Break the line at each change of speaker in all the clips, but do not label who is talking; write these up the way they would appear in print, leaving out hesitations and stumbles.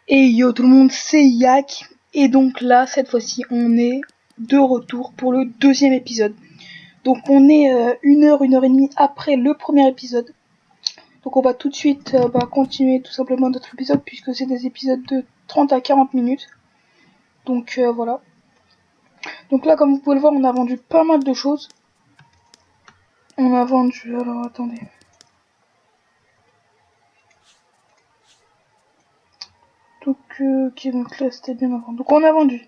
Et yo tout le monde, c'est Yak. Et donc là, cette fois-ci, on est de retour pour le deuxième épisode. Donc on est 1 heure et demie après le premier épisode. Donc on va tout de suite continuer tout simplement notre épisode puisque c'est des épisodes de 30 à 40 minutes. Donc voilà. Donc là, comme vous pouvez le voir, on a vendu pas mal de choses. On a vendu... Alors attendez. Donc, ok, donc là c'était bien avant. Donc on a vendu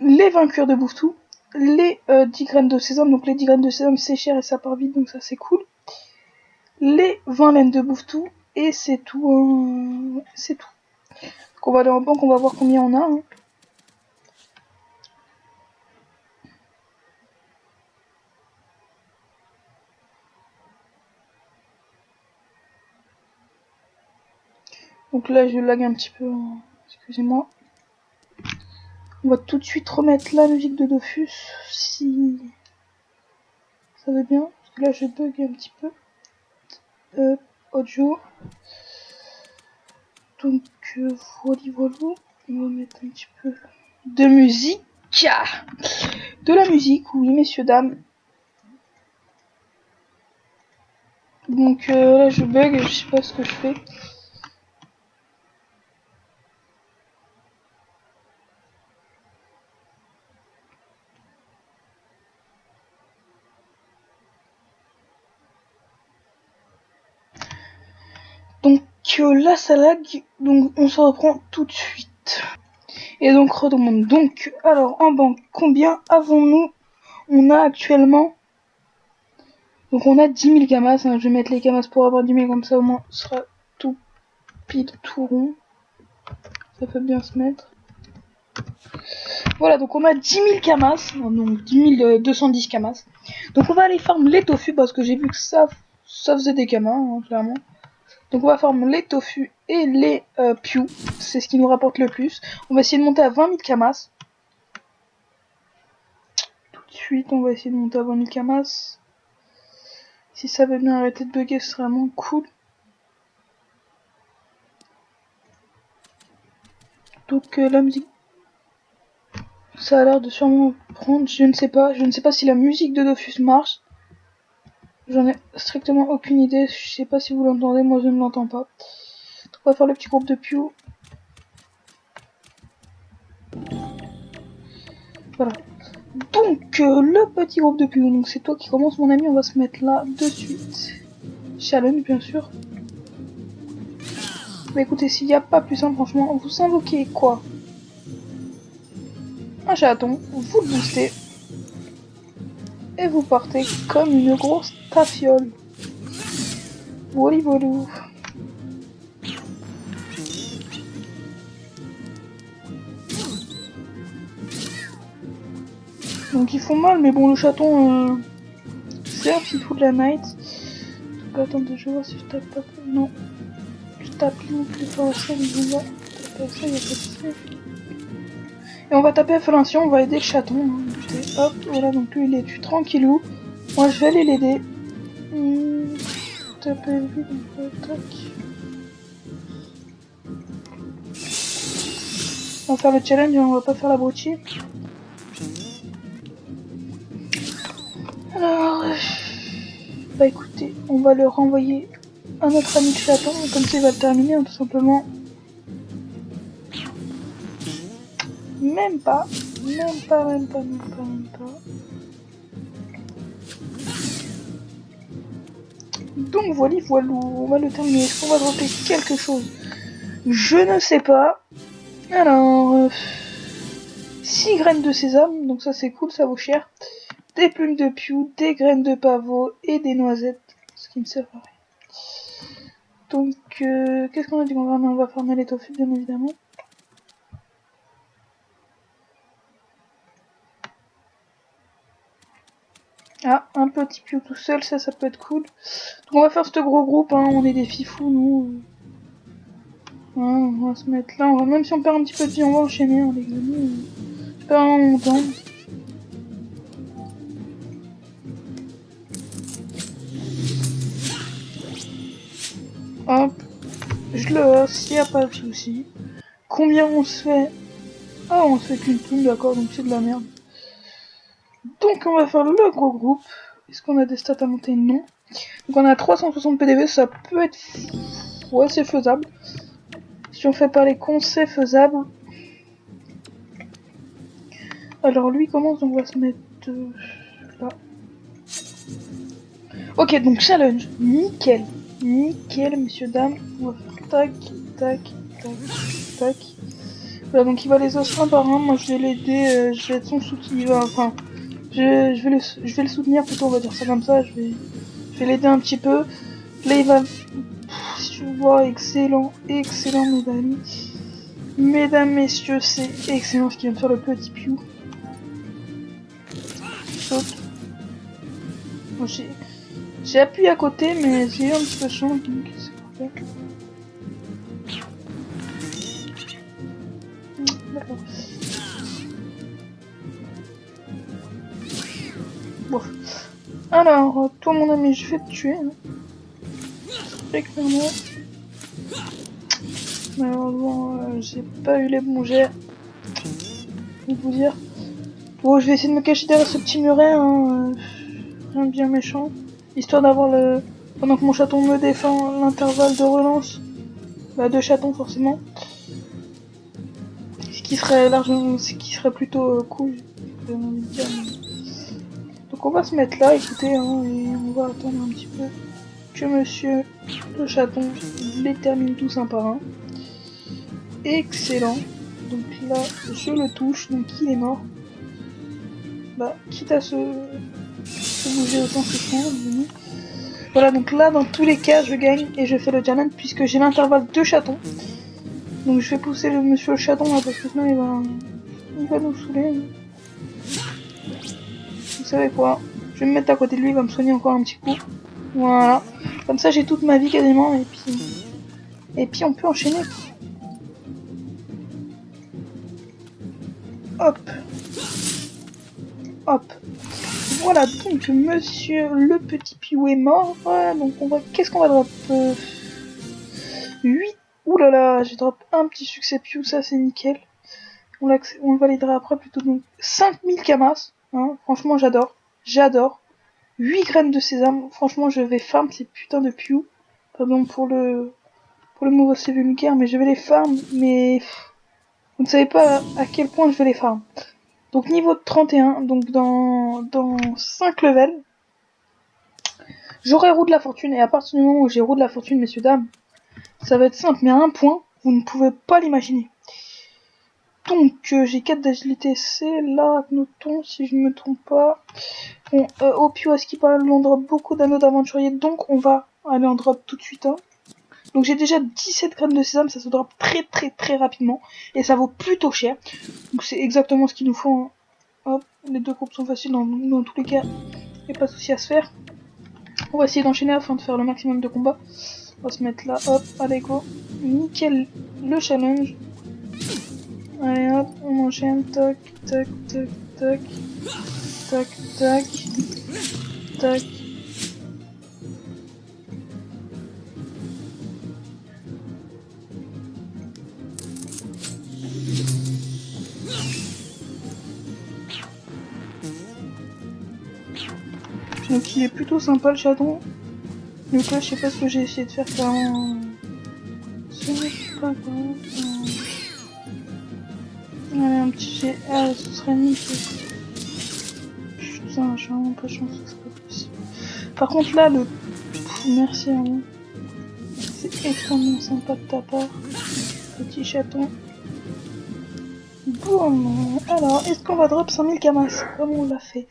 les 20 cuirs de bouffe-tout, les 10 graines de sésame. Donc les 10 graines de sésame c'est cher et ça part vite, donc ça c'est cool. Les 20 laines de bouffe-tout, et c'est tout. C'est tout. Donc on va aller en banque, on va voir combien on a. Hein. Donc là je lag un petit peu, hein. Excusez-moi. On va tout de suite remettre la musique de Dofus, si ça va bien. Parce que là je bug un petit peu. Audio. Donc voilà. On va mettre un petit peu de musique. De la musique, oui messieurs dames. Donc là je bug, je sais pas ce que je fais. Donc là ça lag, donc on se reprend tout de suite. Et donc redemande. Donc alors en banque, combien avons-nous? On a actuellement... Donc on a 10 000 camas, hein. Je vais mettre les camas pour avoir 10 000 comme ça au moins ce sera tout pile, tout rond. Ça peut bien se mettre. Voilà, donc on a 10 000 camas, donc 10 210 camas. Donc on va aller farm les tofu parce que j'ai vu que ça faisait des camas, hein, clairement. Donc on va farm les tofu et les pew, c'est ce qui nous rapporte le plus. On va essayer de monter à 20 000 camas. Tout de suite, on va essayer de monter à 20 000 camas. Si ça veut bien arrêter de bugger, ce serait vraiment cool. Donc la musique, ça a l'air de sûrement prendre, je ne sais pas si la musique de Dofus marche. J'en ai strictement aucune idée, je sais pas si vous l'entendez, moi je ne l'entends pas. Donc on va faire le petit groupe de Pew. Voilà. Donc le petit groupe de Pew, donc c'est toi qui commence mon ami, on va se mettre là de suite. Challenge bien sûr. Bah écoutez, s'il n'y a pas plus simple, franchement, vous invoquez quoi? Un chaton, vous le boostez. Et vous partez comme une grosse tafiole. Wally volou. Donc ils font mal, mais bon, le chaton, c'est un petit fou de la night. Donc attendez, je vois si je tape pas. Non. Je tape plus fort ça, mais on va taper ça, il y a pas de souci. Et on va taper F1, on va aider le chaton. Hein. Et hop, voilà, donc lui il est tué tranquillou. Moi je vais aller l'aider. Taper lui, donc tac. On va faire le challenge, on va pas faire la broutille. Alors, bah écoutez, on va le renvoyer à notre ami le chaton, comme ça il va le terminer, hein, tout simplement. Même pas. Donc voilà, on va le terminer. Est-ce qu'on va dropper quelque chose? Je ne sais pas. Alors, 6 graines de sésame, donc ça c'est cool, ça vaut cher. Des plumes de Pew, des graines de pavot et des noisettes, ce qui ne sert à rien. Donc, qu'est-ce qu'on a dit qu'on va faire? On va farmer les tofu, bien évidemment. Ah, un petit Pew tout seul, ça peut être cool. Donc on va faire ce gros groupe, hein, on est des fifous, nous. Hein, on va se mettre là, même si on perd un petit peu de vie, on va enchaîner, hein, les amis. C'est pas vraiment longtemps. Hop, je classe, y a pas de souci. Combien on se fait? Ah, on se fait qu'une plume, d'accord, donc c'est de la merde. Donc on va faire le gros groupe. Est-ce qu'on a des stats à monter? Non. Donc on a 360 PDV, ça peut être... Ouais, c'est faisable. Si on fait pas les cons, c'est faisable. Alors lui commence, donc on va se mettre là. Ok, donc challenge. Nickel. Nickel, messieurs, dames. On va faire tac, tac, tac, tac. Voilà, donc il va les os un par un. Moi je vais l'aider, je vais être son soutien. Enfin, je vais le soutenir plutôt, on va dire ça comme ça. Je vais l'aider un petit peu. Là il va... Si tu vois, excellent, excellent mes amis. Mesdames, messieurs, c'est excellent ce qu'il vient de faire le petit Piou. Saute. Bon, j'ai appuyé à côté, mais j'ai eu un petit peu de chance, donc c'est parfait. D'accord. Bon. Alors, toi mon ami, je vais te tuer. Hein. Très clairement. Malheureusement, j'ai pas eu les bons jets. Je vais vous dire. Bon, je vais essayer de me cacher derrière ce petit muret, hein. Rien de bien méchant. Histoire d'avoir le... Pendant que mon chaton me défend l'intervalle de relance. Bah, deux chatons forcément. Ce qui serait largement... Ce qui serait plutôt cool. J'ai envie de dire. Donc on va se mettre là, écoutez, hein, et on va attendre un petit peu que monsieur le chaton les termine tous un par un. Excellent. Donc là, je le touche, donc il est mort. Bah, quitte à se bouger autant que je peux. Voilà, donc là, dans tous les cas, je gagne et je fais le challenge puisque j'ai l'intervalle de chatons. Donc je vais pousser le monsieur le chaton là parce que sinon il va nous saouler. Vous savez quoi? Je vais me mettre à côté de lui, il va me soigner encore un petit coup. Voilà. Comme ça, j'ai toute ma vie quasiment et puis on peut enchaîner. Hop. Hop. Voilà, donc monsieur le petit Piou est mort. Donc on va... Qu'est-ce qu'on va drop 8. Ouh là là, j'ai drop un petit succès Piou, ça c'est nickel. On le validera après plutôt. Donc 5000 camas. Hein, franchement, j'adore. J'adore. 8 graines de sésame. Franchement, je vais farm ces putains de Piou. Pardon pour le mot c'est vulgaire, mais je vais les farm. Mais vous ne savez pas à quel point je vais les farm. Donc niveau de 31, donc dans 5 levels, j'aurai roue de la fortune. Et à partir du moment où j'ai roue de la fortune, messieurs, dames, ça va être simple. Mais à un point, vous ne pouvez pas l'imaginer. Donc j'ai 4 d'agilité, c'est là, notons, si je ne me trompe pas. Bon, au Pio à ce qui parle, on drop beaucoup d'anneaux d'aventurier, donc on va aller en drop tout de suite. Hein. Donc j'ai déjà 17 graines de sésame, ça se drop très rapidement. Et ça vaut plutôt cher. Donc c'est exactement ce qu'il nous faut. Hein. Hop, les deux groupes sont faciles dans tous les cas. Il n'y a pas de souci à se faire. On va essayer d'enchaîner afin de faire le maximum de combats. On va se mettre là, hop, allez go. Nickel le challenge. Allez hop, on enchaîne, tac, tac, tac, tac, tac, tac, tac. Donc il est plutôt sympa le chaton. Donc là je sais pas ce que j'ai essayé de faire quand... Ce n'est pas grave. Allez un petit jet. Ah ce serait nickel. Putain j'ai vraiment pas de chance, c'est pas possible. Par contre là le... merci hein. C'est extrêmement sympa de ta part. Petit chaton. Boum. Alors est-ce qu'on va drop 5000 camas comme on l'a fait?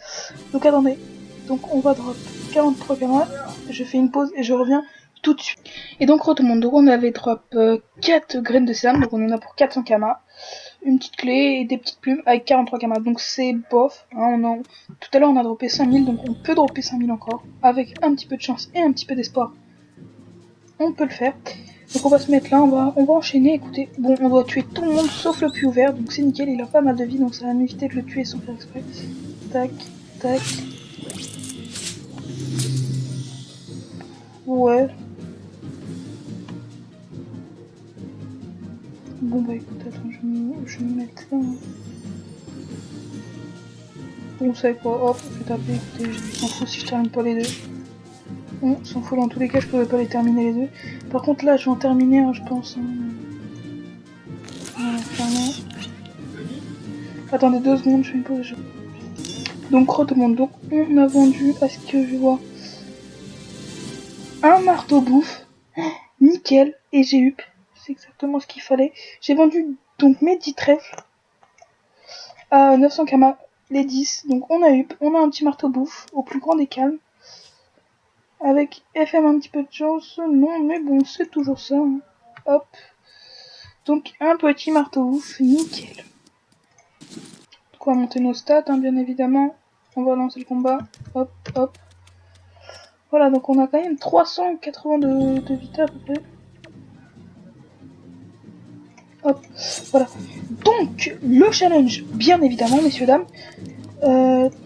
Donc attendez. Donc on va drop 43 camas. Je fais une pause et je reviens tout de suite. Et donc retournons. Donc on avait drop 4 graines de sésame, donc on en a pour 400 camas. Une petite clé et des petites plumes avec 43 camas. Donc c'est bof. Hein, tout à l'heure on a droppé 5000, donc on peut dropper 5000 encore. Avec un petit peu de chance et un petit peu d'espoir. On peut le faire. Donc on va se mettre là, on va enchaîner, écoutez. Bon, on doit tuer tout le monde sauf le puits ouvert, donc c'est nickel, il a pas mal de vie, donc ça va m'éviter de le tuer sans faire exprès. Tac, tac. Ouais. Bon bah écoute, attends, je vais me mettre là. Bon, vous savez quoi, hop, je vais taper, écoutez, je m'en fous si je termine pas les deux. On s'en fout, dans tous les cas, je pouvais pas les terminer les deux. Par contre là, je vais en terminer un, je pense. Voilà, clairement. Attendez 2 secondes, je fais une pause. Donc, redemande. Donc, on a vendu, à ce que je vois, un marteau bouffe. Nickel, et j'ai eu. C'est exactement ce qu'il fallait. J'ai vendu donc mes 10 trèfles à 900 kamas, les 10. Donc on a un petit marteau bouffe au plus grand des calmes. Avec FM un petit peu de chance, non, mais bon, c'est toujours ça. Hein. Hop. Donc un petit marteau bouffe, nickel. Donc on va monter nos stats, hein, bien évidemment. On va lancer le combat. Hop, hop. Voilà, donc on a quand même 380 de vita à peu près. Hop, voilà. Donc, le challenge, bien évidemment, messieurs, dames.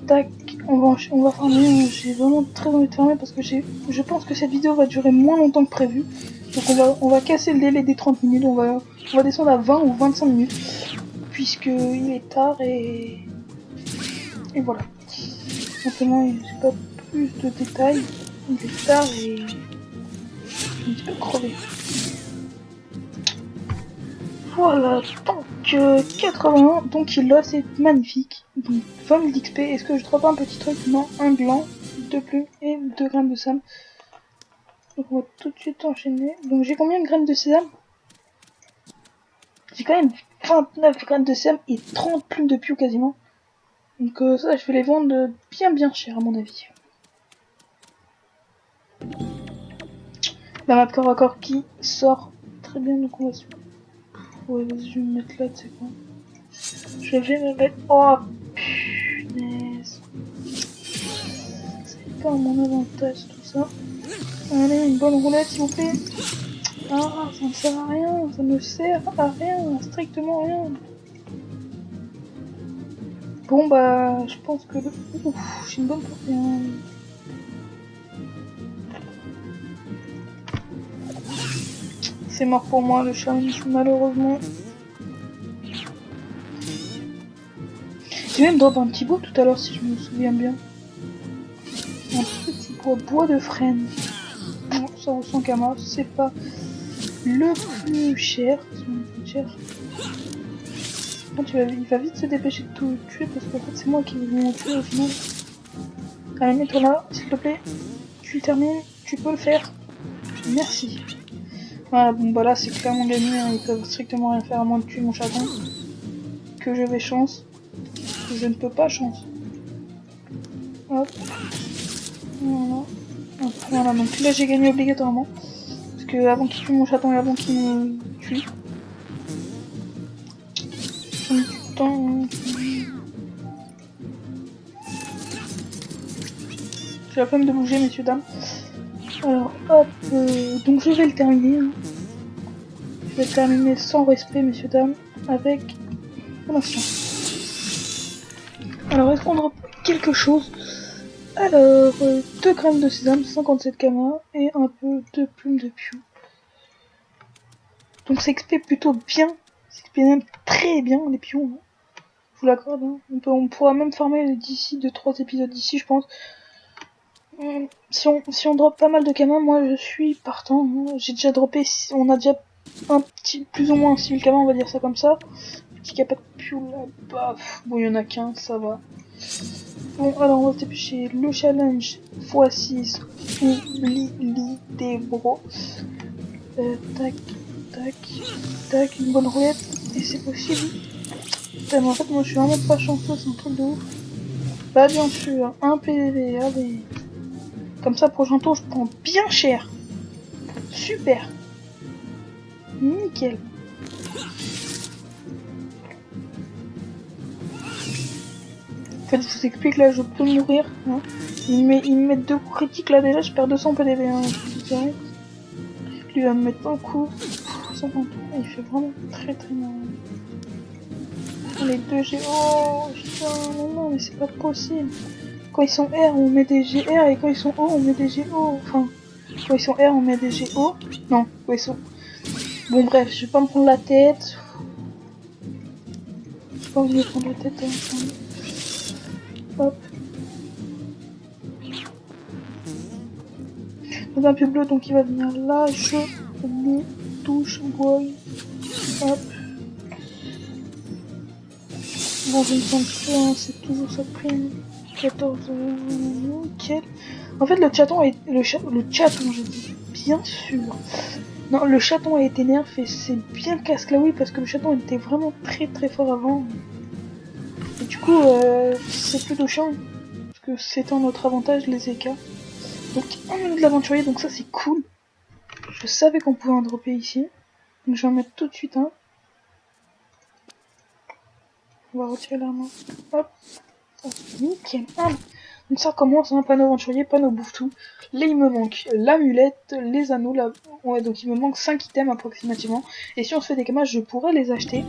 Tac, on va farmer. J'ai vraiment très envie de farmer parce que je pense que cette vidéo va durer moins longtemps que prévu. Donc on va casser le délai des 30 minutes. On va descendre à 20 ou 25 minutes. Puisque il est tard et voilà. Simplement, j'ai pas plus de détails. Il est tard et je suis un petit peu crevé. Voilà, donc 81, donc il l'a, c'est magnifique. Donc 20 000 d'XP, est-ce que je trouve pas un petit truc? Non, un gland, 2 plumes et 2 graines de sésame. Donc on va tout de suite enchaîner. Donc j'ai combien de graines de sésame? J'ai quand même 29 graines de sésame et 30 plumes de piou quasiment. Donc ça je vais les vendre bien cher à mon avis. La map corps à corps qui sort très bien, donc on va se... Ouais, vas-y, je vais me mettre là, tu sais quoi. Je vais me mettre... Oh, punaise. C'est pas à mon avantage, tout ça. Allez, une bonne roulette, s'il vous plaît. Ah, ça ne sert à rien. Ça ne sert à rien. Strictement rien. Bon, bah, je pense que... Ouf, j'ai une bonne portée. Hein. C'est mort pour moi, le challenge, malheureusement. J'ai même drop un petit bois tout à l'heure, si je me souviens bien. Un petit bois de frêne. Non, ça vaut 100 kamas, c'est pas le plus cher. Il va vite se dépêcher de tout tuer parce qu'en fait c'est moi qui vais le tuer au final. Allez, mets-toi là, s'il te plaît. Tu termines, tu peux le faire. Merci. Voilà, bon bah là c'est clairement gagné, hein. Ils peuvent strictement rien faire à moins de tuer mon chaton. Que je vais chance. Je ne peux pas chance. Hop. Voilà. Hop. Voilà, donc là j'ai gagné obligatoirement. Parce que avant qu'il tue mon chaton et avant qu'il me tue. J'ai du temps. J'ai la flemme de bouger, messieurs, dames. Alors, hop. Donc je vais le terminer. Hein. Je vais le terminer sans respect, messieurs, dames. Avec... Un instant. Alors, est-ce qu'on drop quelque chose? Alors, 2 grammes de sésame, 57 kamas et un peu de plumes de piou. Donc c'est XP plutôt bien, c'est XP même très bien les pions. Hein. Je vous l'accorde, hein. On pourra même farmer d'ici 2-3 épisodes d'ici je pense. Si on drop pas mal de kamas, moi je suis partant. Hein. J'ai déjà droppé, on a déjà un petit, plus ou moins 6000 kamas, on va dire ça comme ça. Petit qu'il n'y a pas de piou là-bas, bon il y en a qu'un, ça va. Bon, alors on va se dépêcher. Le challenge x6 oublie des bros. Tac, tac, tac, une bonne roulette. Et c'est possible. Putain, mais en fait, moi je suis vraiment pas chanceux, c'est un truc de ouf. Bah, bien sûr, un PDV, allez. Comme ça, prochain tour, je prends bien cher. Super. Nickel. En fait, je vous explique, là, je peux mourir. Hein. Ils me mettent 2 coups critiques, là, déjà, je perds 200 PDB, hein, je dirais. Lui va me mettre un coup. 50. Il fait vraiment très mal. Les 2 G. Oh, putain, non, mais c'est pas possible. Quand ils sont R, on met des GR, et quand ils sont O, on met des GO. Enfin, quand ils sont R, on met des GO. Non, quand ils sont... Bon bref, je vais pas me prendre la tête. J'ai pas envie de me prendre la tête. Hop. Donc un peu bleu, donc il va venir là. Je le touche, boy. Hop. Bon, je me sens plus, hein, c'est toujours ça de prime. 14, nickel. En fait, le chaton le chaton, j'ai dit, bien sûr. Non, le chaton a été nerf et c'est bien casse-claoui parce que le chaton était vraiment très très fort avant. Et du coup, c'est plutôt chiant parce que c'est en notre avantage les EK. Donc, un minute de l'aventurier, donc ça c'est cool. Je savais qu'on pouvait en dropper ici. Donc, je vais en mettre tout de suite un. On va retirer l'arme. Hop. Oh, nickel. Ah. Donc ça commence, un panneau aventurier, panneau bouffe-tout. Là il me manque l'amulette, les anneaux, ouais, donc il me manque 5 items approximativement. Et si on se fait des camages, je pourrais les acheter.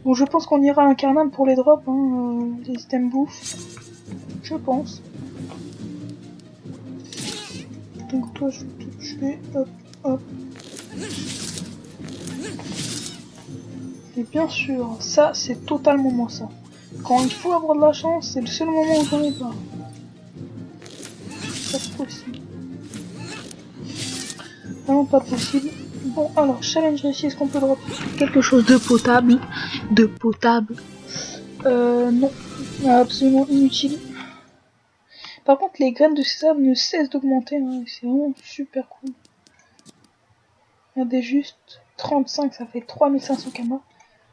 Bon, je pense qu'on ira à un carnam pour les drops, hein, les items bouffe. Je pense. Donc toi je vais te tuer, hop, hop. Et bien sûr, ça c'est totalement moi ça. Quand il faut avoir de la chance, c'est le seul moment où j'en ai pas. Pas possible. Vraiment pas possible. Bon, alors, challenge réussi, est-ce qu'on peut drop quelque chose de potable? De potable. Non. Absolument inutile. Par contre, les graines de sésame ne cessent d'augmenter, hein, c'est vraiment super cool. Regardez juste, 35, ça fait 3500 kamas.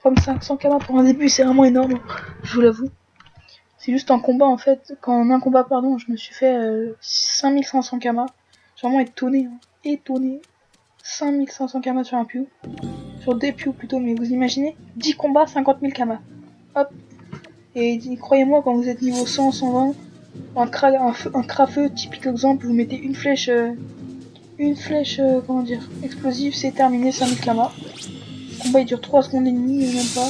Comme 500 kamas pour un début, c'est vraiment énorme, je vous l'avoue. C'est juste en combat, en fait, en un combat, pardon, je me suis fait 5500 kamas. Je suis vraiment étonné, hein. Étonné. 5500 kamas sur un Pew. Sur des Pew plutôt, mais vous imaginez 10 combats, 50 000 kamas. Hop. Et croyez-moi, quand vous êtes niveau 100, 120, un crafeux, typique exemple, vous mettez une flèche, comment dire, explosive, c'est terminé, 5000 kamas. Le combat il dure 3 secondes et demie, même pas.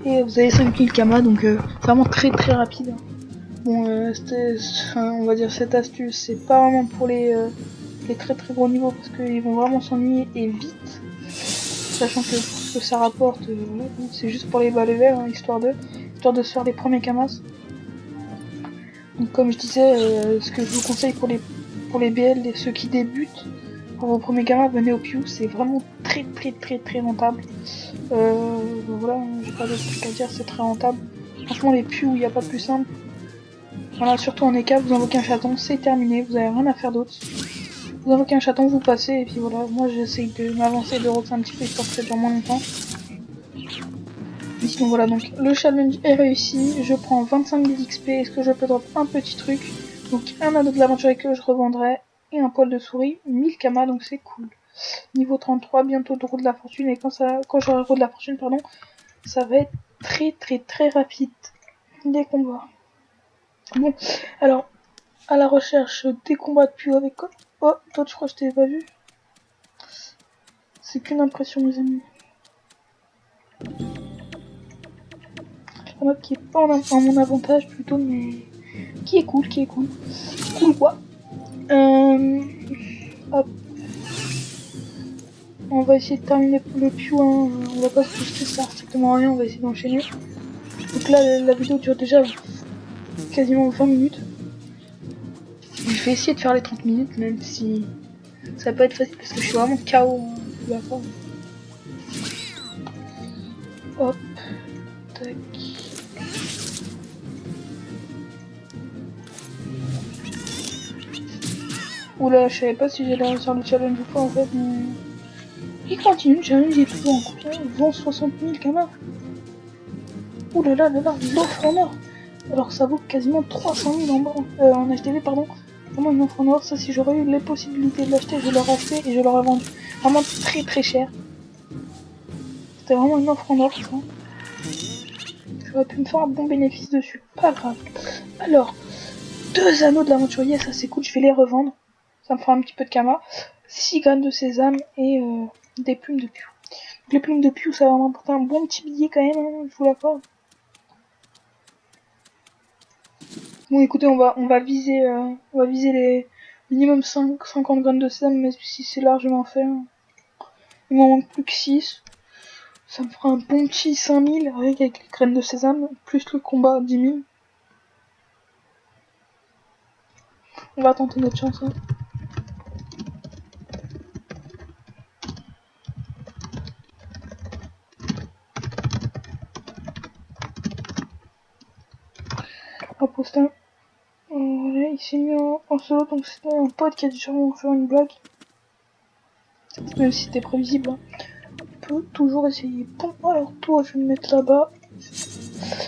Et vous avez 5000 kamas, donc c'est vraiment très très rapide. Bon, on va dire cette astuce, c'est pas vraiment pour les très très gros niveaux parce qu'ils vont vraiment s'ennuyer et vite. Sachant que ce que ça rapporte, c'est juste pour les bas level, hein, histoire de se faire les premiers kamas. Donc comme je disais, ce que je vous conseille pour les BL, ceux qui débutent, pour vos premiers kamas, venez au Pew, c'est vraiment très très très très rentable. Voilà, j'ai pas d'autre truc à dire, c'est très rentable. Franchement les Pew, il n'y a pas plus simple. Voilà, surtout en EK, vous invoquez un chaton, c'est terminé, vous avez rien à faire d'autre. Vous invoquez un chaton, vous passez, et puis voilà, moi j'essaye de m'avancer, de roter un petit peu histoire que ça dure moins longtemps. Et sinon voilà, donc le challenge est réussi, je prends 25 000 XP, est-ce que je peux drop un petit truc? Donc un anneau de l'aventure que je revendrai, et un poil de souris, 1000 kamas, donc c'est cool. Niveau 33, bientôt de roue de la fortune, et quand j'aurai roue de la fortune, pardon, ça va être très très très rapide, les combats. Bon, alors, à la recherche des combats de Pew avec... Oh, toi je crois que je t'avais pas vu. C'est qu'une impression mes amis. Un map qui est pas en mon avantage plutôt, mais qui est cool, Cool quoi. Hop. On va essayer de terminer le Pew, hein. On va pas se booster, ça sert strictement à rien, on va essayer d'enchaîner. Donc là, la vidéo dure déjà quasiment 20 minutes. Je vais essayer de faire les 30 minutes, même si ça va pas être facile parce que je suis vraiment KO. Hein, hop. Tac. Oula, je savais pas si j'allais réussir le challenge ou pas en fait, mais... Il continue le challenge, il est toujours en cours. Vend 60 000 kamas. Oulala, l'offre en or. Alors ça vaut quasiment 300 000 en HTV, pardon. Vraiment une offre en or, ça si j'aurais eu les possibilités de l'acheter, je l'aurais acheté et je l'aurais vendu. Vraiment très très cher. C'était vraiment une offre en or ça. J'aurais pu me faire un bon bénéfice dessus, pas grave. Alors, 2 anneaux de l'aventurier, ça c'est cool, je vais les revendre. Ça me fera un petit peu de kama. 6 graines de sésame et des plumes de Pew. Les plumes de Pew, ça va m'apporter un bon petit billet quand même, hein, je vous l'accorde. Bon écoutez, on va viser les minimum 50 graines de sésame, mais si c'est largement fait. Hein. Il m'en manque plus que 6. Ça me fera un bon petit 5000 avec les graines de sésame, plus le combat 10 000. On va tenter notre chance. Hein. On va poster. Voilà, il s'est mis en solo, donc c'était un pote qui a dû sûrement faire une blague. Même si c'était prévisible. Hein. On peut toujours essayer. Bon, alors toi, je vais me mettre là-bas.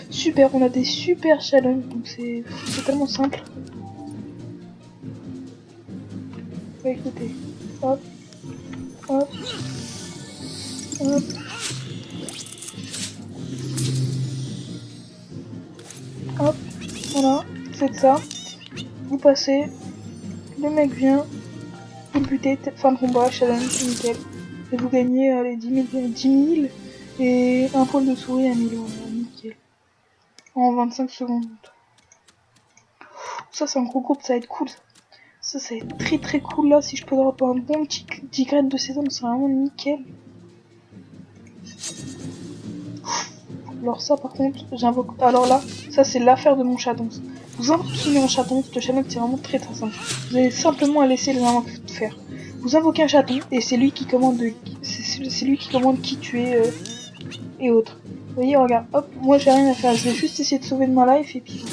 Super, on a des super challenges, donc c'est tellement simple. Bah écoutez, hop, hop, hop. Hop, voilà, faites ça. Vous passez, le mec vient, vous butez, fin de combat, challenge, nickel. Et vous gagnez les 10 000 et un poil de souris à 1000 €, nickel. En 25 secondes. Ça c'est un gros groupe, ça va être cool. Ça va être très très cool là, si je peux avoir un bon petit 10 graines de sésame, c'est vraiment nickel. Alors ça par contre, j'invoque... Alors là, ça c'est l'affaire de mon chaton. Vous invoquez un chaton, ce challenge c'est vraiment très très simple. Vous avez simplement à laisser les invoques faire. Vous invoquez un chaton et c'est lui qui commande c'est lui qui commande qui tuer et autres. Vous voyez, regarde, hop, moi j'ai rien à faire, je vais juste essayer de sauver de ma life et puis...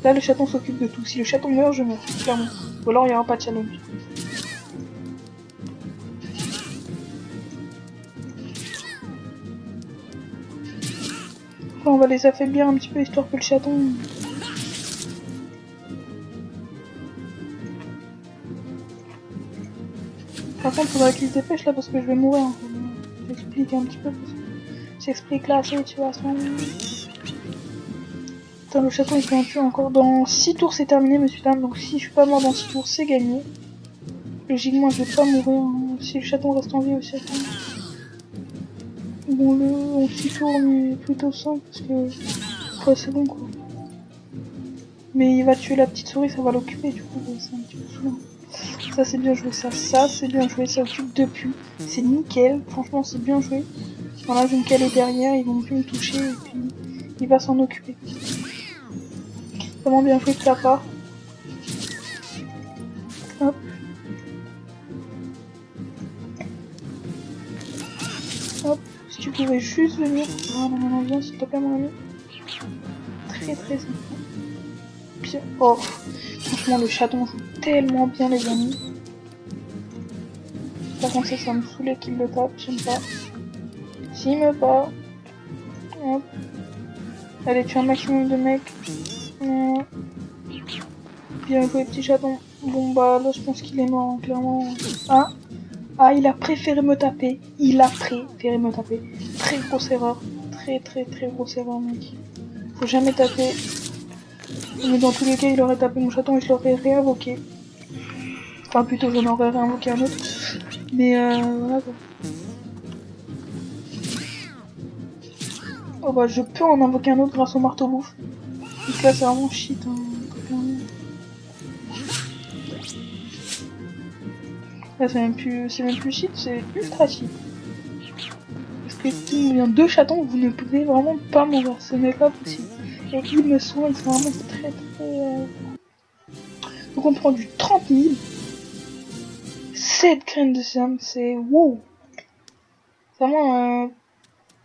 Là le chaton s'occupe de tout. Si le chaton meurt, je meurs, clairement. Ou alors il n'y aura pas de challenge. Enfin, on va les affaiblir un petit peu histoire que le chaton... Par contre, faudrait qu'il se dépêche là parce que je vais mourir. J'explique un petit peu. J'explique la situation. Putain, le chaton il fait un tuer encore. Dans 6 tours c'est terminé, monsieur dame. Donc si je suis pas mort dans 6 tours, c'est gagné. Logiquement, je vais pas mourir hein, si le chaton reste en vie aussi. Bon, en 6 tours, mais plutôt 5 parce que. Ouais, c'est bon quoi. Mais il va tuer la petite souris, ça va l'occuper du coup. C'est un petit peu saoulant. Ça c'est bien joué, ça c'est bien joué, ça occupe depuis. C'est nickel, franchement c'est bien joué. Voilà, je vais me caler derrière, ils vont plus me toucher et puis il va s'en occuper. Vraiment bien joué de ta part. Hop. Hop, si tu pouvais juste venir. Voilà, maintenant viens s'il te plaît mon ami. Très très sympa. Puis, oh, franchement le chaton joue tellement bien les amis. Par contre ça me saoulait qu'il le tape, j'aime pas. S'il me bat. Hop. Allez, tu as un maximum de mecs. Bien joué, petit chaton. Bon, bah là, je pense qu'il est mort, hein, clairement. Ah, il a préféré me taper. Il a préféré me taper. Très grosse erreur. Très, très, très grosse erreur, mec. Faut jamais taper. Mais dans tous les cas, il aurait tapé mon chaton et je l'aurais réinvoqué. Enfin, plutôt, j'en aurais réinvoqué un autre. Mais, voilà, quoi. Oh, bah, je peux en invoquer un autre grâce au marteau bouffe. Donc là, c'est vraiment shit, hein. Là, c'est même plus shit, c'est ultra shit. Parce que s'il y a 2 chatons, vous ne pouvez vraiment pas mourir, ce n'est pas possible. Et ils me sont vraiment très très... Donc on prend du 30 000. 7 graines de sésame, c'est wow. C'est vraiment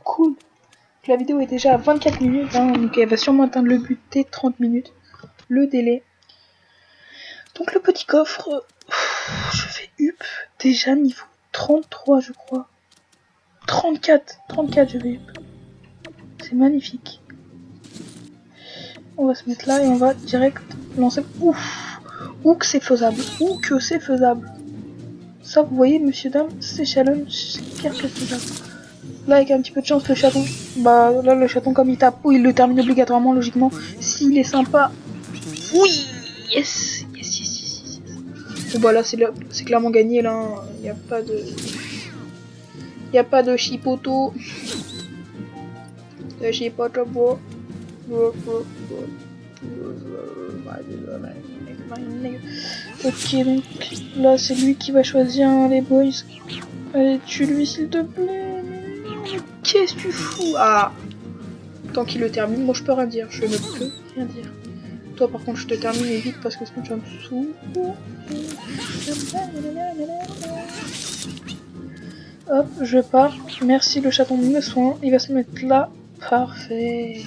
cool. La vidéo est déjà à 24 minutes, hein, donc elle va sûrement atteindre le but des 30 minutes. Le délai. Donc le petit coffre, je fais up, déjà niveau 33 je crois. 34 je vais up. C'est magnifique. On va se mettre là et on va direct lancer. Ouf, ou que c'est faisable, Ça, vous voyez, monsieur, dame, ces challenges, c'est pire que faisable. Là, avec un petit peu de chance, le chaton, bah là, le chaton, comme il tape, il le termine obligatoirement, logiquement. S'il est sympa, oui, yes. Bon, bah là, c'est clairement gagné, là. Il n'y a pas de chipoto. De chipoto, beau. Ok, donc là c'est lui qui va choisir les boys. Allez, tue-lui s'il te plaît. Mais qu'est-ce que tu fous? Ah, tant qu'il le termine, moi je peux rien dire. Je ne peux rien dire. Toi par contre je te termine vite parce que sinon tu vas me dessous. Hop, je pars. Merci le chaton de mes soins. Il va se mettre là. Parfait.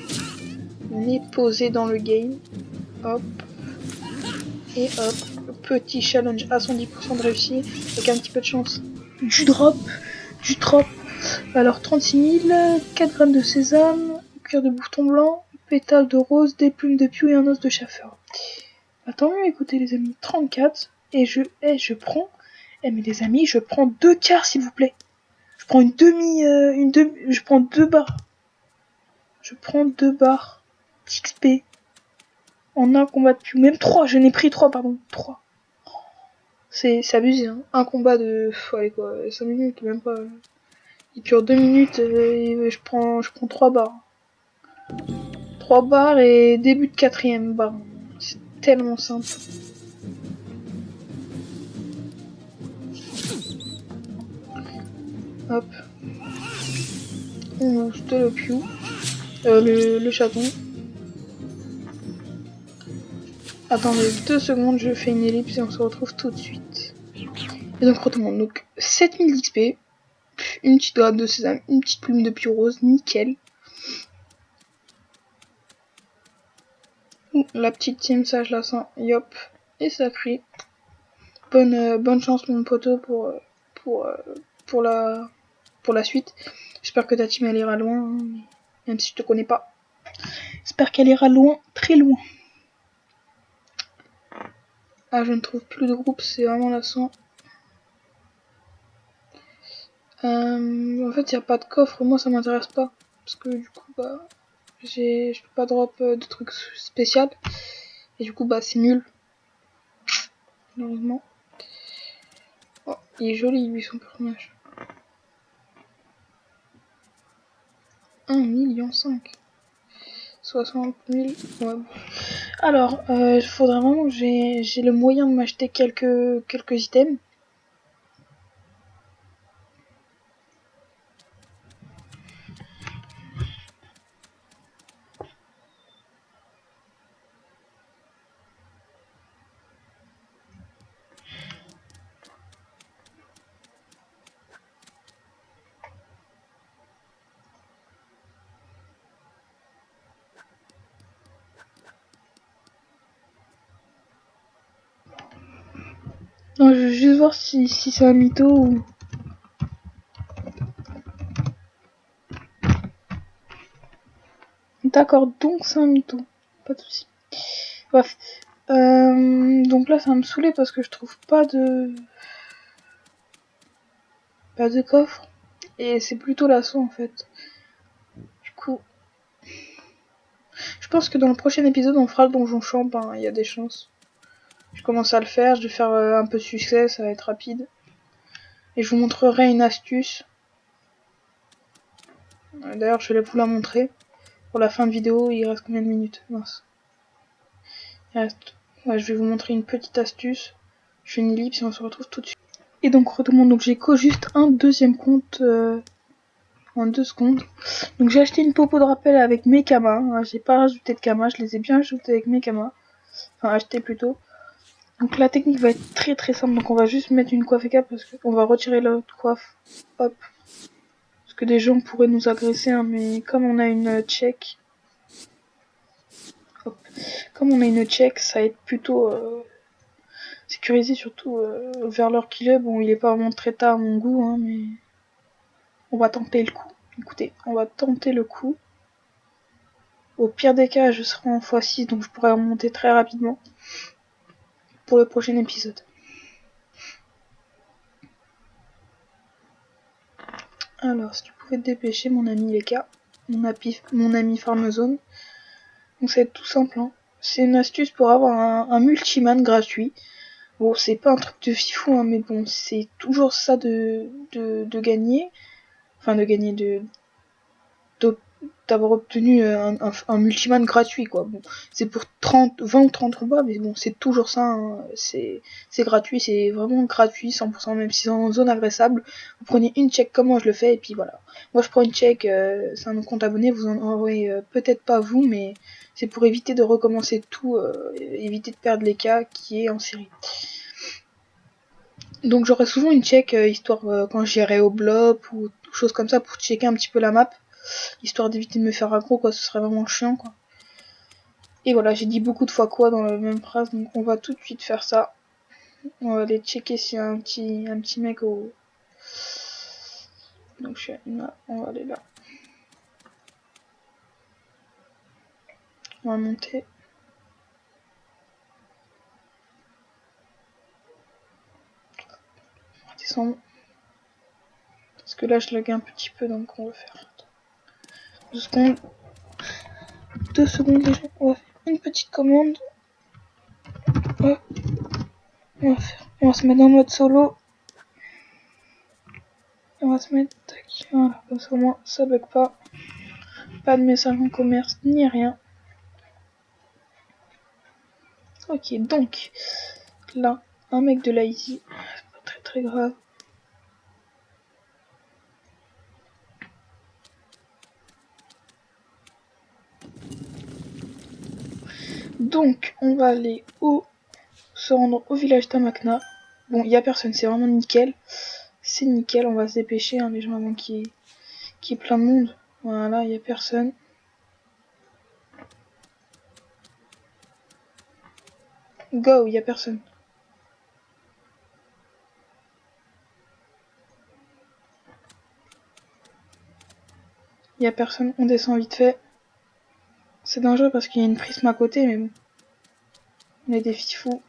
On est posé dans le game. Hop. Et hop. Petit challenge à 110% de réussite. Avec un petit peu de chance. Du drop. Du drop. Alors 36 000. 4 grammes de sésame. Cuir de bouton blanc. Pétales de rose. Des plumes de piou et un os de chafeur. Attends, écoutez les amis. 34. Et je prends. Eh mais les amis, je prends 2 quarts s'il vous plaît. Je prends je prends 2 barres. Je prends 2 barres d'XP en un combat de piou. Même 3, je n'ai pris 3, pardon. 3. C'est abusé, hein. Un combat de, allez quoi, 5 minutes, même pas. Il dure 2 minutes et je prends 3 barres. 3 barres et début de 4ème barre. C'est tellement simple. Hop. On booste le piou. Le chaton. Attendez 2 secondes, je fais une ellipse et on se retrouve tout de suite. Et donc retombe. Donc 7000 d'XP, une petite grappe de sésame, une petite plume de piou rose, nickel. La petite team, ça je la sens, yop, et ça crie. Bonne chance mon poteau pour la suite. J'espère que ta team elle ira loin, hein, même si je te connais pas. J'espère qu'elle ira loin, très loin. Ah, je ne trouve plus de groupe, c'est vraiment lassant. En fait, il n'y a pas de coffre, moi ça m'intéresse pas. Parce que du coup, bah, je peux pas drop de trucs spéciaux. Et du coup, bah, c'est nul. Malheureusement. Oh, il est joli, lui, son personnage. 1,5 million. 60 000. Ouais. Alors, il faudrait vraiment que j'ai le moyen de m'acheter quelques items. Non, je veux juste voir si c'est un mytho ou... D'accord, donc c'est un mytho. Pas de soucis. Bref. Donc là, ça va me saouler parce que je trouve pas de coffre. Et c'est plutôt lassant en fait. Du coup, je pense que dans le prochain épisode, on fera le donjon champ. Ben, il y a des chances. Je commence à le faire, je vais faire un peu de succès, ça va être rapide. Et je vous montrerai une astuce. D'ailleurs, je vais vous la montrer. Pour la fin de vidéo, il reste combien de minutes? Mince. Il reste... Ouais, je vais vous montrer une petite astuce. Je fais une ellipse et on se retrouve tout de suite. Et donc, retournons. Donc, j'ai juste un deuxième compte en 2 secondes. Donc, j'ai acheté une popo de rappel avec mes kamas. J'ai pas rajouté de kamas, je les ai bien ajoutés avec mes kamas. Enfin, acheté plutôt. Donc, la technique va être très très simple. Donc, on va juste mettre une coiffe écap parce qu'on va retirer l'autre coiffe. Hop. Parce que des gens pourraient nous agresser, hein, mais comme on a une check, hop. Comme on a une check, ça va être plutôt sécurisé, surtout vers l'heure qu'il est. Bon, il est pas vraiment très tard à mon goût, hein, mais on va tenter le coup. Écoutez, on va tenter le coup. Au pire des cas, je serai en x6, donc je pourrai remonter très rapidement pour le prochain épisode. Alors, si tu pouvais te dépêcher, mon ami Leka, mon ami Farmzone. Donc, ça va être tout simple, hein. C'est une astuce pour avoir un multiman gratuit. Bon, c'est pas un truc de fifou, hein, mais bon, c'est toujours ça de gagner. Enfin, de gagner, d'avoir obtenu un multiman gratuit, quoi. Bon, c'est pour 20 ou 30 combats, mais bon, c'est toujours ça, hein. C'est gratuit, c'est vraiment gratuit, 100%, même si c'est en zone agressable. Vous prenez une check comme moi je le fais, et puis voilà. Moi je prends une check, c'est un compte abonné, vous en envoyez peut-être pas vous, mais c'est pour éviter de recommencer tout, éviter de perdre les cas qui est en série. Donc j'aurai souvent une check, histoire quand j'irai au blob ou choses comme ça, pour checker un petit peu la map, histoire d'éviter de me faire aggro, quoi, ce serait vraiment chiant, quoi. Et voilà, j'ai dit beaucoup de fois quoi dans la même phrase, donc on va tout de suite faire ça. On va aller checker s'il y a un petit mec au... Donc je suis là, on va aller là. On va monter. On va descendre. Parce que là je lag un petit peu, donc on va faire 2 secondes. 2 secondes déjà. On va faire une petite commande. Hop. On va se mettre en mode solo. On va se mettre, tac, voilà, comme ça au moins ça bug pas. Pas de message en commerce, ni rien. Ok, donc, là, un mec de l'IT, c'est pas très très grave. Donc, on va aller se rendre au village d'Amakna. Bon, y a personne, c'est vraiment nickel. C'est nickel, on va se dépêcher, hein, les gens avant qu'il y ait plein de monde. Voilà, y a personne. Go, y a personne. Y a personne, on descend vite fait. C'est dangereux parce qu'il y a une prisme à côté, mais bon. On est des fifous.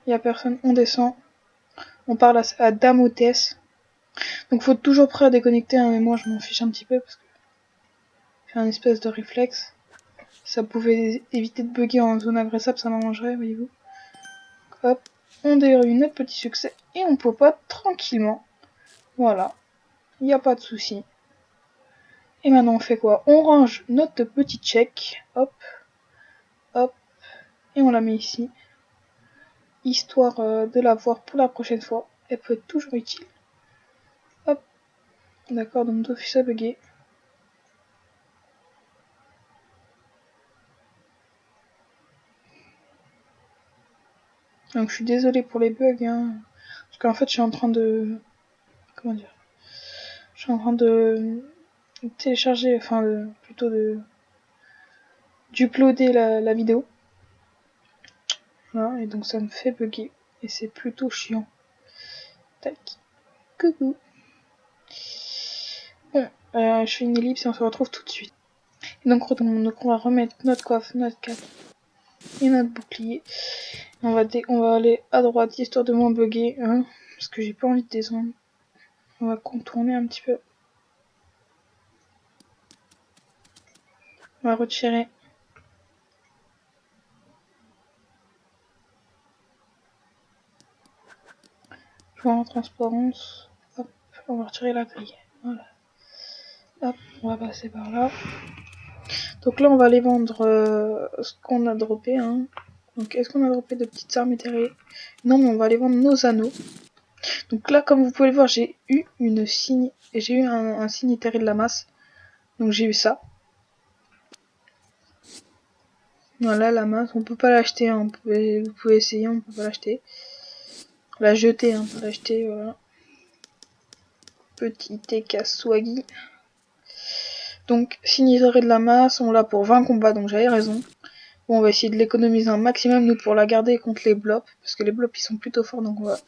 Y a personne, on descend. On parle à Dame Hôtesse. Donc faut être toujours prêt à déconnecter, hein, mais moi je m'en fiche un petit peu parce que j'ai un espèce de réflexe. Ça pouvait éviter de bugger en zone agressable, ça m'arrangerait, voyez-vous. Hop, on déroule notre petit succès et on popote tranquillement. Voilà, il n'y a pas de souci. Et maintenant on fait quoi? On range notre petit check, hop, hop, et on la met ici, histoire de la voir pour la prochaine fois. Elle peut être toujours utile. Hop, d'accord, donc d'office a bugué. Donc je suis désolée pour les bugs, hein, parce qu'en fait je suis en train de... Comment dire? Je suis en train de télécharger, enfin plutôt d'uploader la vidéo. Voilà, et donc ça me fait bugger. Et c'est plutôt chiant. Tac. Coucou. Bon, je fais une ellipse et on se retrouve tout de suite. Et donc on va remettre notre coiffe, notre cape et notre bouclier. On va aller à droite histoire de moins bugger, hein, parce que j'ai pas envie de descendre. On va contourner un petit peu. On va retirer. Je vois en transparence. Hop, on va retirer la grille. Voilà. Hop, on va passer par là. Donc là, on va aller vendre ce qu'on a droppé, hein. Donc, est-ce qu'on a droppé de petites armes éthérées? Non, mais on va aller vendre nos anneaux. Donc là, comme vous pouvez le voir, j'ai eu un signe éthéré de la masse. Donc j'ai eu ça. Voilà, la masse. On peut pas l'acheter, hein. Vous pouvez essayer, on peut pas l'acheter. La jeter, hein, pas l'acheter, voilà. Petit TK Swaggy. Donc, signe éthéré de la masse, on l'a pour 20 combats, donc j'avais raison. Bon, on va essayer de l'économiser un maximum, nous, pour la garder contre les blops. Parce que les blops, ils sont plutôt forts, donc on va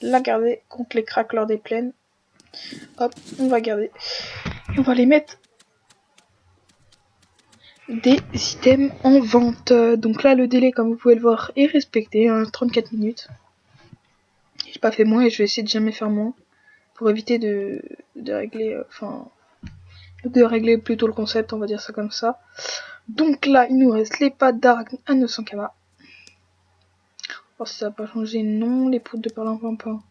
la garder contre les cracks lors des plaines. Hop, on va garder. Et on va les mettre des items en vente. Donc là, le délai, comme vous pouvez le voir, est respecté, hein, 34 minutes. J'ai pas fait moins et je vais essayer de jamais faire moins. Pour éviter de régler, de régler plutôt le concept, on va dire ça comme ça. Donc là, il nous reste les pattes d'Arachne à 900 kama. Alors si ça n'a pas changé, non. Les poudres de perlimpinpin,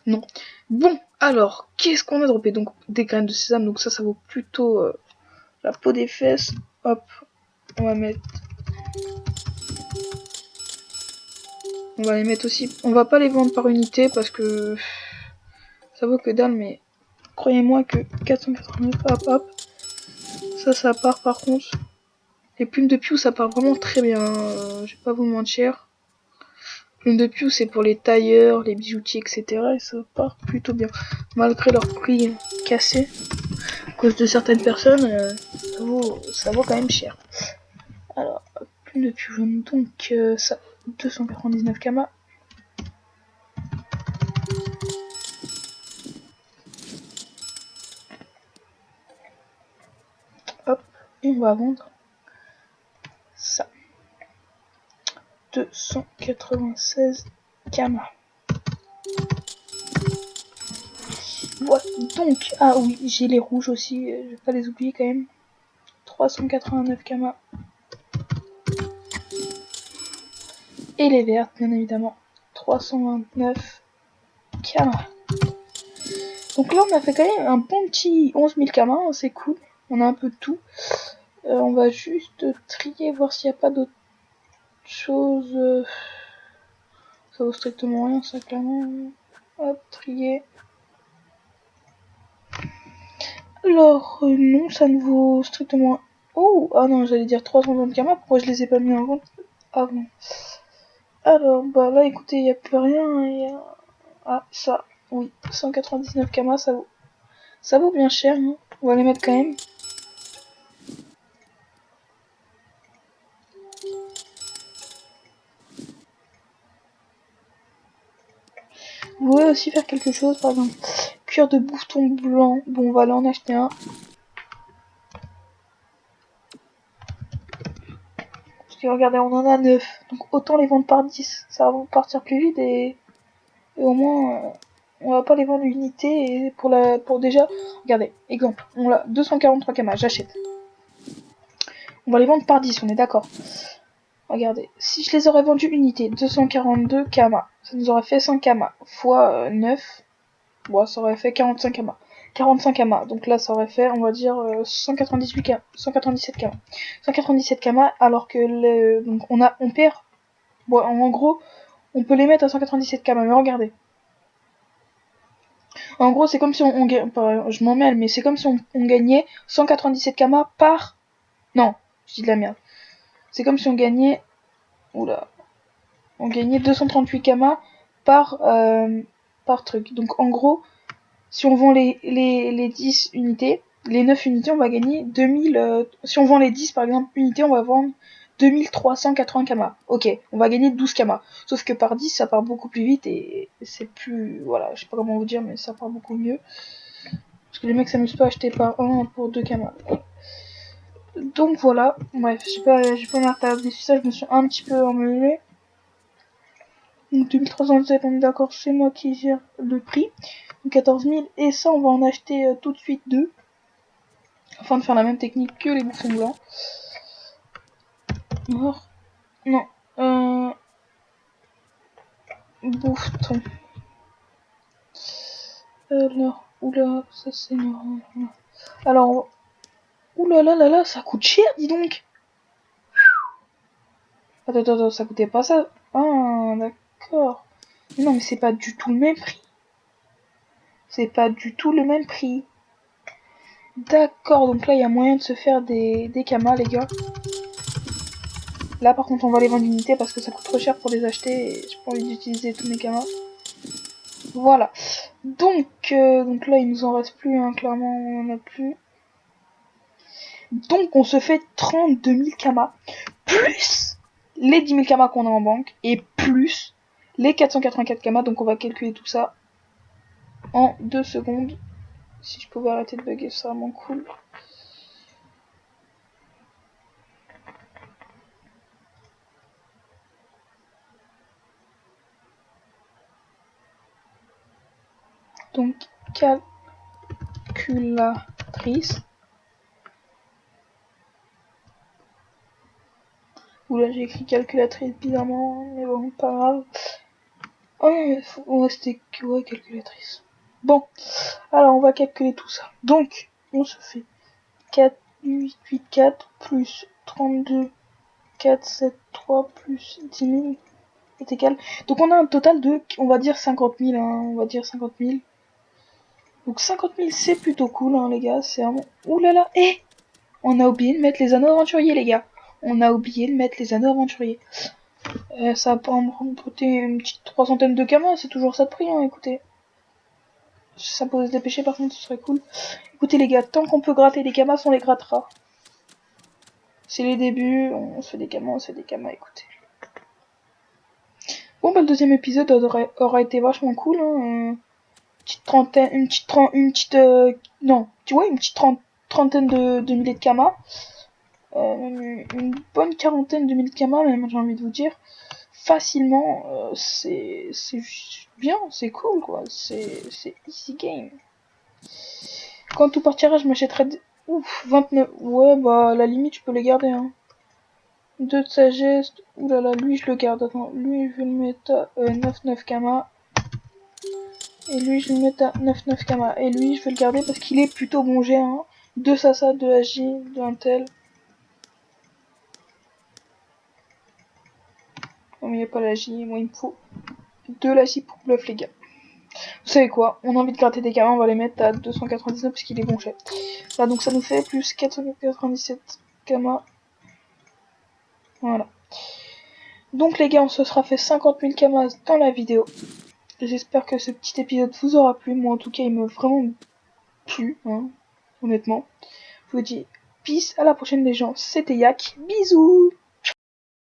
non. Bon, alors, qu'est-ce qu'on a droppé? Donc, des graines de sésame, donc ça vaut plutôt La peau des fesses, hop, on va mettre. On va les mettre aussi. On va pas les vendre par unité parce que ça vaut que dalle, mais croyez-moi que 489, hop hop. Ça part par contre. Les plumes de Piou, ça part vraiment très bien. Je vais pas vous mentir. Plumes de Piou, c'est pour les tailleurs, les bijoutiers, etc. Et ça part plutôt bien. Malgré leur prix cassé, à cause de certaines personnes, ça vaut quand même cher. Alors, plumes de Piou jaune, donc ça, 299 kamas. Hop, et on va vendre ça. 296 kamas. Voilà, donc, ah oui, j'ai les rouges aussi, je vais pas les oublier quand même. 389 kamas. Et les vertes, bien évidemment. 329 kamas. Donc là, on a fait quand même un bon petit 11 000 kamas, c'est cool. On a un peu de tout. On va juste trier, voir s'il n'y a pas d'autre chose. Ça vaut strictement rien, ça, clairement. Hop, trier. Alors, non, ça ne vaut strictement... Oh, ah non, j'allais dire 330 kamas, pourquoi je les ai pas mis en vente avant? Alors, bah là, écoutez, il n'y a plus rien. Ah, ça, oui, 199 kamas, ça vaut bien cher, hein. On va les mettre quand même. Vous pouvez aussi faire quelque chose, par exemple, cuir de bouton blanc. Bon, on va aller en acheter un. Parce que regardez, on en a 9. Donc autant les vendre par 10. Ça va partir plus vite et au moins, on va pas les vendre unité. Et pour déjà, regardez, exemple, on a 243 kamas, j'achète. On va les vendre par 10, on est d'accord. Regardez, si je les aurais vendus unité, 242 kamas, ça nous aurait fait 100 kamas, fois 9, bon, ça aurait fait 45 kamas. 45 kamas, donc là ça aurait fait, on va dire, 198 kamas, 197 kamas. 197 kamas, alors que donc on perd, bon, en gros, on peut les mettre à 197 kamas, mais regardez. En gros, c'est comme si je m'en mêle, mais c'est comme si on gagnait 197 kamas par, non, je dis de la merde. C'est comme si on gagnait, oula, on gagnait 238 kamas par truc. Donc en gros, si on vend les 10 unités, les 9 unités, on va gagner 2000... si on vend les 10 par exemple unités, on va vendre 2380 kamas. Ok, on va gagner 12 kamas. Sauf que par 10, ça part beaucoup plus vite et c'est plus... Voilà, je sais pas comment vous dire, mais ça part beaucoup mieux. Parce que les mecs s'amusent pas à acheter par 1 pour 2 kamas. Donc voilà, bref, j'ai pas m'attarder dessus ça, je me suis un petit peu emmêlée. Donc 2307, on est d'accord, c'est moi qui gère le prix. Donc 14 000, et ça on va en acheter tout de suite 2. Afin de faire la même technique que les bouffons blancs. Mort. Non. Bouffeton. Alors, oula, ça c'est marrant. Alors, oula là là là, ça coûte cher, dis donc. Attends, ça coûtait pas ça. Ah, d'accord. Non, mais c'est pas du tout le même prix. C'est pas du tout le même prix. D'accord, donc là il y a moyen de se faire des kamas, les gars. Là par contre on va les vendre unité parce que ça coûte trop cher pour les acheter et j'ai pas envie d'utiliser tous mes kamas. Voilà. Donc là il nous en reste plus, hein, clairement on en a plus. Donc on se fait 32 000 kamas plus les 10 000 kamas qu'on a en banque et plus les 484 kamas. Donc on va calculer tout ça en 2 secondes. Si je pouvais arrêter de bugger, c'est vraiment cool. Donc calculatrice. Oula, j'ai écrit calculatrice bizarrement, mais bon, pas grave. Oh, c'était ouais, calculatrice. Bon, alors on va calculer tout ça. Donc, on se fait 4 8, 8, 4, plus 32, 4, 7, 3, plus 10 000 est égal. Donc on a un total de, on va dire 50 000, hein, on va dire 50 000. Donc 50 000 c'est plutôt cool, hein, les gars, c'est vraiment... Ouh là là, on a oublié de mettre les anneaux aventuriers, les gars. On a oublié de mettre les anneaux aventuriers. Ça va pas me remporter une petite 300 de camas, c'est toujours ça de prix, hein, écoutez. Si ça peut se dépêcher, par contre, ce serait cool. Écoutez, les gars, tant qu'on peut gratter des camas, on les grattera. C'est les débuts, on se fait des camas, écoutez. Bon, bah, le deuxième épisode aura été vachement cool, hein. Petite trentaine, non, tu vois, une petite trentaine de milliers de kamas. Une bonne quarantaine de milliers de kamas, même, j'ai envie de vous dire. Facilement, c'est bien, c'est cool, quoi. C'est easy game. Quand tout partira, je m'achèterai... Ouf, 29. Ouais, bah, à la limite, je peux les garder, hein. 2 de sagesse. Oulala, lui, je le garde. Attends, lui, je vais le mettre à 9 kamas. Et lui, je vais le mettre à 9 kamas. Et lui, je vais le garder parce qu'il est plutôt bon jet, hein. 2 Sasa, 2 Agi, 2 Intel. Non, mais il n'y a pas l'Agi. Moi, il me faut 2 l'Agi pour bluff, les gars. Vous savez quoi, on a envie de gratter des kamas, on va les mettre à 299 parce qu'il est bon jet. Là, donc ça nous fait plus 497 kamas. Voilà. Donc les gars, on se sera fait 50 000 kamas dans la vidéo. J'espère que ce petit épisode vous aura plu. Moi, en tout cas, il m'a vraiment plu, hein, honnêtement. Je vous dis peace, à la prochaine les gens. C'était Yak, bisous.